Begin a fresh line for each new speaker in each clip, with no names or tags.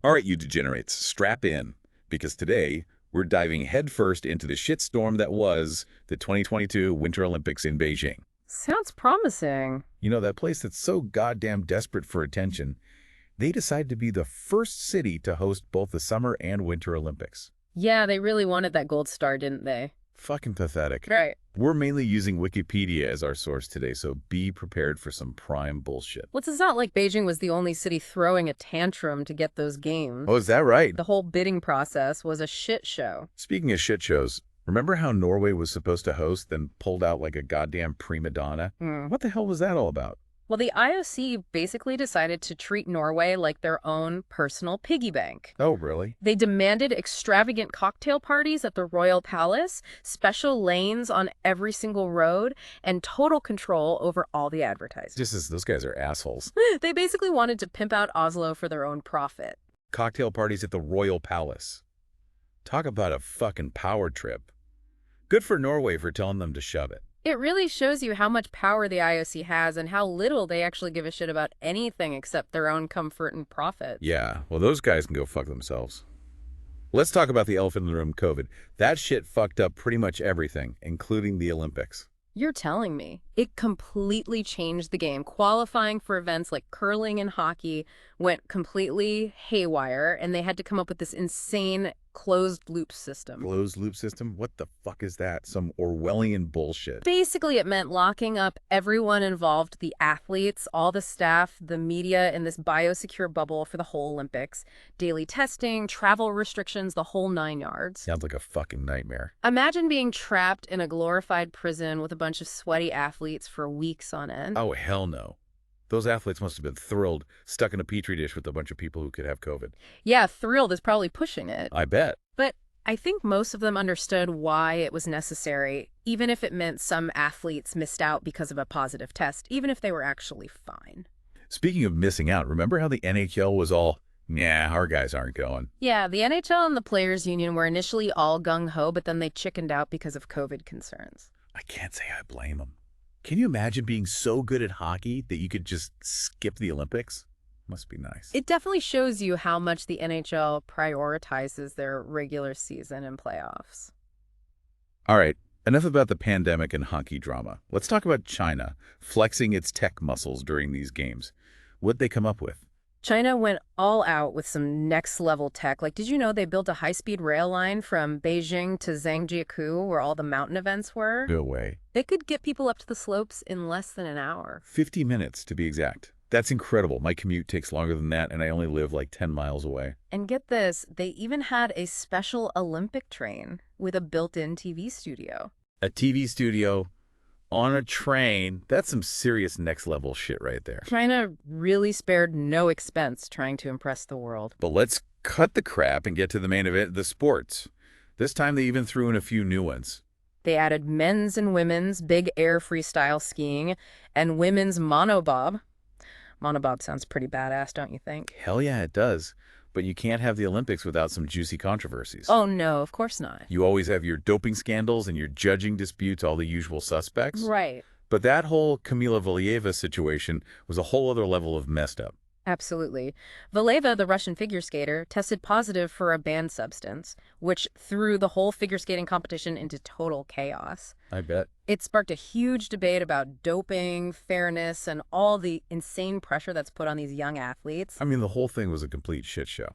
All right, you degenerates, strap in, because today we're diving headfirst into the shitstorm that was the 2022 Winter Olympics in Beijing.
Sounds promising.
You know, that place that's so goddamn desperate for attention, they decided to be the first city to host both the Summer and Winter Olympics.
Yeah, they really wanted that gold star, didn't they?
Fucking pathetic.
Right.
We're mainly using Wikipedia as our source today, so be prepared for some prime bullshit.
It's not like Beijing was the only city throwing a tantrum to get those games.
Oh, is that right?
The whole bidding process was a shit show.
Speaking of shit shows, remember how Norway was supposed to host, then pulled out like a goddamn prima donna? What the hell was that all about?
Well, the IOC basically decided to treat Norway like their own personal piggy bank.
Oh, really?
They demanded extravagant cocktail parties at the Royal Palace, special lanes on every single road, and total control over all the advertising.
Just as those guys are assholes.
They basically wanted to pimp out Oslo for their own profit.
Cocktail parties at the Royal Palace. Talk about a fucking power trip. Good for Norway for telling them to shove it.
It really shows you how much power the IOC has and how little they actually give a shit about anything except their own comfort and profit.
Yeah, well, those guys can go fuck themselves. Let's talk about the elephant in the room, COVID. That shit fucked up pretty much everything, including the Olympics.
You're telling me. It completely changed the game. Qualifying for events like curling and hockey went completely haywire, and they had to come up with this insane closed-loop system.
Closed-loop system? What the fuck is that? Some Orwellian bullshit.
Basically, it meant locking up everyone involved, the athletes, all the staff, the media, in this biosecure bubble for the whole Olympics. Daily testing, travel restrictions, the whole 9 yards.
Sounds like a fucking nightmare.
Imagine being trapped in a glorified prison with a bunch of sweaty athletes for weeks on end.
Oh, hell no. Those athletes must have been thrilled, stuck in a petri dish with a bunch of people who could have COVID.
Yeah, thrilled is probably pushing it.
I bet.
But I think most of them understood why it was necessary, even if it meant some athletes missed out because of a positive test, even if they were actually fine.
Speaking of missing out, remember how the NHL was all, yeah, our guys aren't going?
Yeah, the NHL and the Players Union were initially all gung-ho, but then they chickened out because of COVID concerns.
I can't say I blame them. Can you imagine being so good at hockey that you could just skip the Olympics? Must be nice.
It definitely shows you how much the NHL prioritizes their regular season and playoffs.
All right, enough about the pandemic and hockey drama. Let's talk about China flexing its tech muscles during these games. What'd they come up with?
China went all out with some next-level tech. Did you know they built a high-speed rail line from Beijing to Zhangjiakou, where all the mountain events were?
No way.
They could get people up to the slopes in less than an hour.
50 minutes, to be exact. That's incredible. My commute takes longer than that, and I only live like 10 miles away.
And get this, they even had a special Olympic train with a built-in TV studio.
A TV studio on a train? That's some serious next-level shit right there.
China really spared no expense trying to impress the world.
But let's cut the crap and get to the main event, the sports. This time they even threw in a few new ones.
They added men's and women's big air freestyle skiing and women's monobob. Monobob sounds pretty badass, don't you think?
Hell yeah, it does. But you can't have the Olympics without some juicy controversies.
Oh, no, of course not.
You always have your doping scandals and your judging disputes, all the usual suspects.
Right.
But that whole Kamila Valieva situation was a whole other level of messed up.
Absolutely. Valieva, the Russian figure skater, tested positive for a banned substance, which threw the whole figure skating competition into total chaos.
I bet.
It sparked a huge debate about doping, fairness, and all the insane pressure that's put on these young athletes.
I mean, the whole thing was a complete shit show.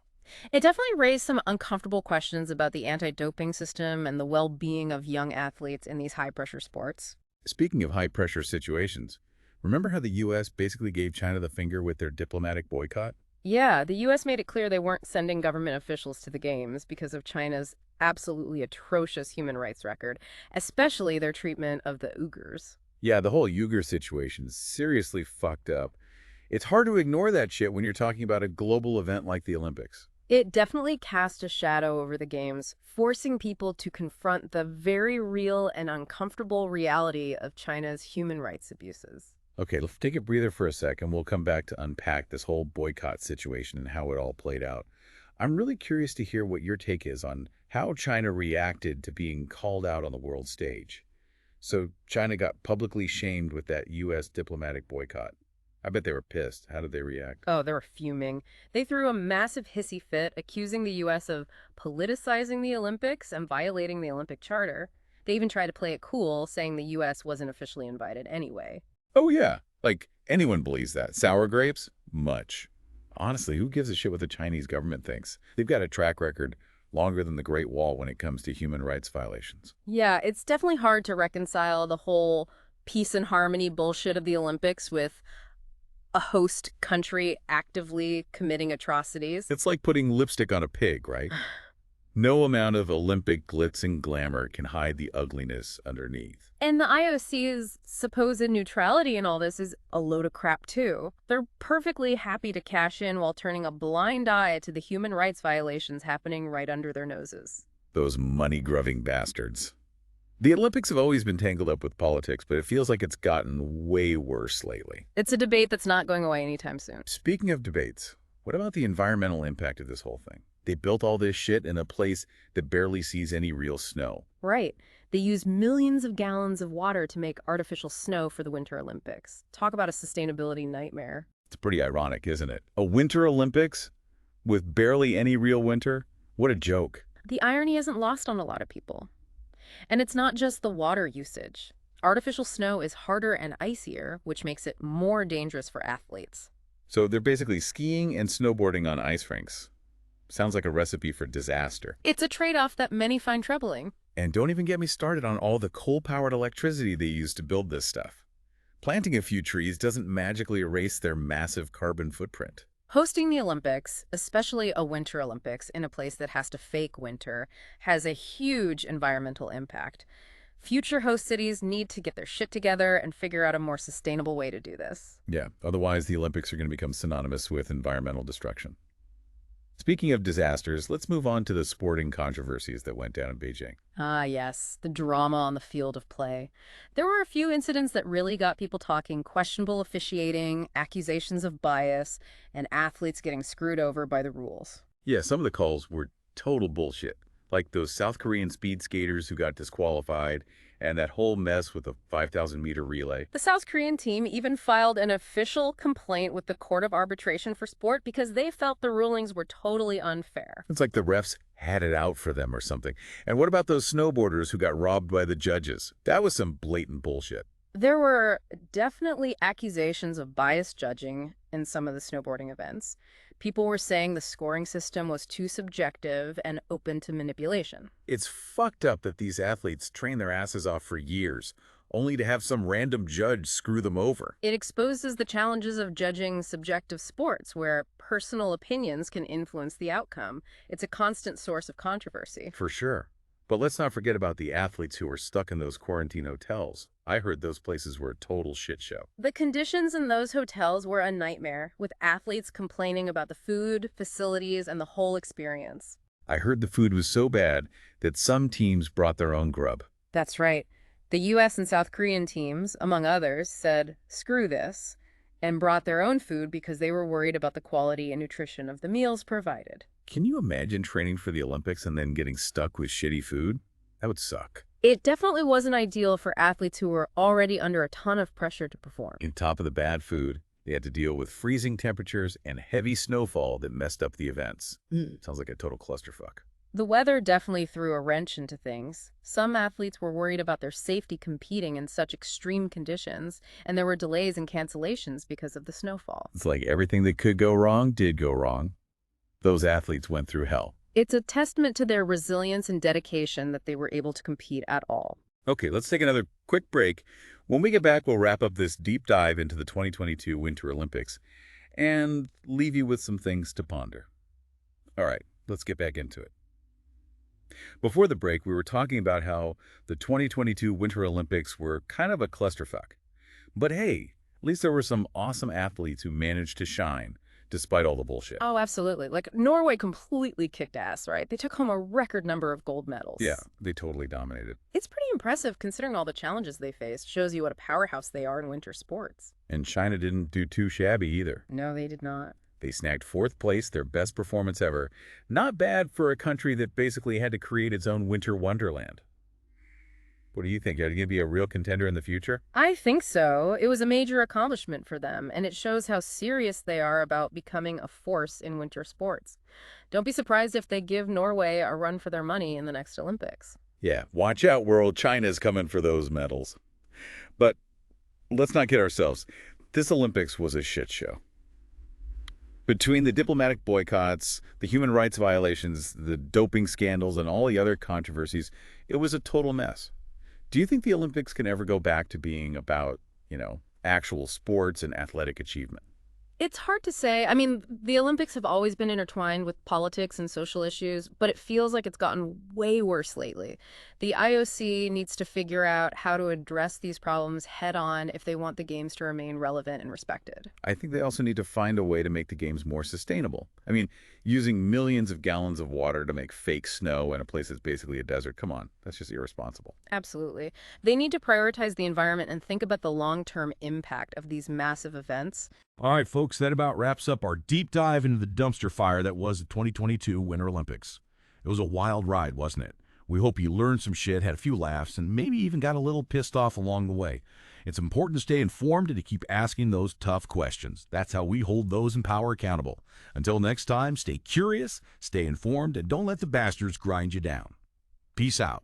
It definitely raised some uncomfortable questions about the anti-doping system and the well-being of young athletes in these high-pressure sports.
Speaking of high-pressure situations, remember how the U.S. basically gave China the finger with their diplomatic boycott?
Yeah, the U.S. made it clear they weren't sending government officials to the games because of China's absolutely atrocious human rights record, especially their treatment of the Uyghurs.
Yeah, the whole Uyghur situation is seriously fucked up. It's hard to ignore that shit when you're talking about a global event like the Olympics.
It definitely cast a shadow over the games, forcing people to confront the very real and uncomfortable reality of China's human rights abuses.
Okay, let's take a breather for a sec, and we'll come back to unpack this whole boycott situation and how it all played out. I'm really curious to hear what your take is on how China reacted to being called out on the world stage. So China got publicly shamed with that U.S. diplomatic boycott. I bet they were pissed. How did they react?
Oh, they were fuming. They threw a massive hissy fit, accusing the U.S. of politicizing the Olympics and violating the Olympic Charter. They even tried to play it cool, saying the U.S. wasn't officially invited anyway.
Oh, yeah. Like, anyone believes that. Sour grapes? Much. Honestly, who gives a shit what the Chinese government thinks? They've got a track record longer than the Great Wall when it comes to human rights violations.
Yeah, it's definitely hard to reconcile the whole peace and harmony bullshit of the Olympics with a host country actively committing atrocities.
It's like putting lipstick on a pig, right? No amount of Olympic glitz and glamour can hide the ugliness underneath.
And the IOC's supposed neutrality in all this is a load of crap, too. They're perfectly happy to cash in while turning a blind eye to the human rights violations happening right under their noses.
Those money-grubbing bastards. The Olympics have always been tangled up with politics, but it feels like it's gotten way worse lately.
It's a debate that's not going away anytime soon.
Speaking of debates, what about the environmental impact of this whole thing? They built all this shit in a place that barely sees any real snow.
Right. They use millions of gallons of water to make artificial snow for the Winter Olympics. Talk about a sustainability nightmare.
It's pretty ironic, isn't it? A Winter Olympics with barely any real winter? What a joke.
The irony isn't lost on a lot of people. And it's not just the water usage. Artificial snow is harder and icier, which makes it more dangerous for athletes.
So they're basically skiing and snowboarding on ice rinks. Sounds like a recipe for disaster.
It's a trade-off that many find troubling.
And don't even get me started on all the coal-powered electricity they use to build this stuff. Planting a few trees doesn't magically erase their massive carbon footprint.
Hosting the Olympics, especially a Winter Olympics in a place that has to fake winter, has a huge environmental impact. Future host cities need to get their shit together and figure out a more sustainable way to do this.
Yeah, otherwise the Olympics are going to become synonymous with environmental destruction. Speaking of disasters, let's move on to the sporting controversies that went down in Beijing.
Ah, yes, the drama on the field of play. There were a few incidents that really got people talking: questionable officiating, accusations of bias, and athletes getting screwed over by the rules.
Yeah, some of the calls were total bullshit, like those South Korean speed skaters who got disqualified, and that whole mess with the 5,000-meter relay.
The South Korean team even filed an official complaint with the Court of Arbitration for Sport because they felt the rulings were totally unfair.
It's like the refs had it out for them or something. And what about those snowboarders who got robbed by the judges? That was some blatant bullshit.
There were definitely accusations of biased judging in some of the snowboarding events. People were saying the scoring system was too subjective and open to manipulation.
It's fucked up that these athletes train their asses off for years, only to have some random judge screw them over.
It exposes the challenges of judging subjective sports, where personal opinions can influence the outcome. It's a constant source of controversy.
For sure. But let's not forget about the athletes who were stuck in those quarantine hotels. I heard those places were a total shit show.
The conditions in those hotels were a nightmare, with athletes complaining about the food, facilities, and the whole experience.
I heard the food was so bad that some teams brought their own grub.
That's right. The U.S. and South Korean teams, among others, said, "Screw this," and brought their own food because they were worried about the quality and nutrition of the meals provided.
Can you imagine training for the Olympics and then getting stuck with shitty food? That would suck.
It definitely wasn't ideal for athletes who were already under a ton of pressure to perform.
On top of the bad food, they had to deal with freezing temperatures and heavy snowfall that messed up the events. Sounds like a total clusterfuck.
The weather definitely threw a wrench into things. Some athletes were worried about their safety competing in such extreme conditions, and there were delays and cancellations because of the snowfall.
It's like everything that could go wrong did go wrong. Those athletes went through hell.
It's a testament to their resilience and dedication that they were able to compete at all.
Okay, let's take another quick break. When we get back, we'll wrap up this deep dive into the 2022 Winter Olympics and leave you with some things to ponder. All right, let's get back into it. Before the break, we were talking about how the 2022 Winter Olympics were kind of a clusterfuck. But hey, at least there were some awesome athletes who managed to shine despite all the bullshit.
Oh, absolutely. Like, Norway completely kicked ass, right? They took home a record number of gold medals.
Yeah, they totally dominated.
It's pretty impressive considering all the challenges they faced. Shows you what a powerhouse they are in winter sports.
And China didn't do too shabby either.
No, they did not.
They snagged 4th place, their best performance ever. Not bad for a country that basically had to create its own winter wonderland. What do you think? Are you going to be a real contender in the future?
I think so. It was a major accomplishment for them, and it shows how serious they are about becoming a force in winter sports. Don't be surprised if they give Norway a run for their money in the next Olympics.
Yeah, watch out, world. China's coming for those medals. But let's not kid ourselves. This Olympics was a shit show. Between the diplomatic boycotts, the human rights violations, the doping scandals, and all the other controversies, it was a total mess. Do you think the Olympics can ever go back to being about, actual sports and athletic achievement?
It's hard to say. I mean, the Olympics have always been intertwined with politics and social issues, but it feels like it's gotten way worse lately. The IOC needs to figure out how to address these problems head on if they want the games to remain relevant and respected.
I think they also need to find a way to make the games more sustainable. I mean, using millions of gallons of water to make fake snow in a place that's basically a desert, come on, that's just irresponsible.
Absolutely. They need to prioritize the environment and think about the long-term impact of these massive events.
All right, folks, that about wraps up our deep dive into the dumpster fire that was the 2022 Winter Olympics. It was a wild ride, wasn't it? We hope you learned some shit, had a few laughs, and maybe even got a little pissed off along the way. It's important to stay informed and to keep asking those tough questions. That's how we hold those in power accountable. Until next time, stay curious, stay informed, and don't let the bastards grind you down. Peace out.